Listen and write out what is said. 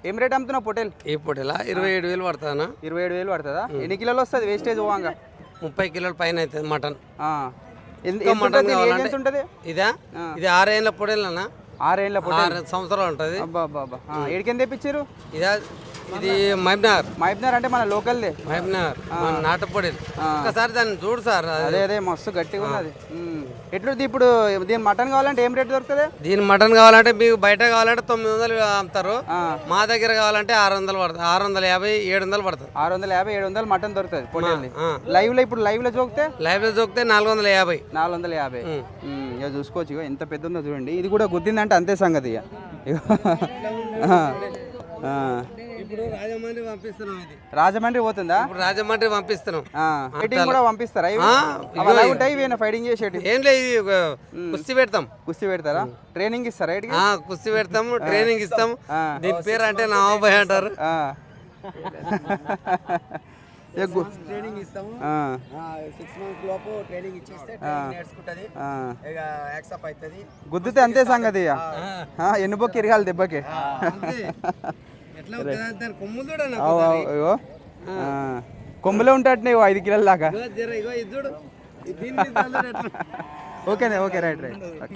ఏం రేట్ అమ్ముతున్నావు పొటేల్? ఈ పొట్టేలా 27,000 పడతానా? 27,000 పడుతుందా? ఎన్ని కిలోలు వస్తుంది వేస్టేజ్ పోవంగా? 30 కిలోల పైన అవుతుంది మటన్. మటన్ ఉంటుంది ఇదా? ఇది 6 ఏళ్ళ పొట్టేలనా? 6 ఏళ్ళ పొటేల్. 6 సంవత్సరాలు ఉంటుంది. అబ్బా ఏడికెంత తెప్పించారు? ఇదా? ఇది మహబూబ్నగర్. మహబూబ్నగర్ అంటే మన లోకల్దే. మహబూబ్నగర్ మన నాటుపొడేలు. ఒకసారి దాన్ని చూడు సార్. అదే మస్తు గట్టిగా ఉన్నది. ఎట్లుంది ఇప్పుడు? దీని మటన్ కావాలంటే ఏం రేట్ దొరుకుతుంది? దీని మటన్ కావాలంటే మీకు బయట కావాలంటే 900 అమ్ముతారు. మా దగ్గర కావాలంటే 600 పడుతుంది. 650, 700 పడుతుంది. 650, 700 మటన్ దొరుకుతుంది పొటేల్. లైవ్ లో ఇప్పుడు లైవ్ లో చూస్తే 450. 450. ఇక చూసుకోవచ్చు. ఇక ఎంత పెద్ద ఉందో చూడండి. ఇది కూడా గుద్దిందంటే అంతే సంగతి. ఇక ఇప్పుడు రాజమండ్రి పంపిస్తున్నాం. ఇది రాజమండ్రి పోతుందా? ఇప్పుడు రాజమండ్రి పంపిస్తున్నాం. ఫైటింగ్ కూడా పంపిస్తారా? ఉంటాయి ఫైటింగ్ చేసేటి. ఏం లేదు, కుస్తీ పెడతాం. కుస్తీ పెడతారా? ట్రైనింగ్ ఇస్తారా? కుస్తీ పెడతాము, ట్రైనింగ్ ఇస్తాం. దీని పేరు అంటే నవాబాయ్ అంటారు. ట్రైనింగ్ ఇస్తాము. 6 months లోపు ట్రైనింగ్ ఇచ్చేస్తే నేర్చుకుంటది. ఇక యాక్సెప్ట్ అవుతుంది. గుద్దితే అంతే సంగతి. ఎన్నుబొక్కి ఇరగాలి దెబ్బకి. కొమ్ములో ఉంటాడు 5 కిలోల దాకా. ఓకేనే, ఓకే, రైట్.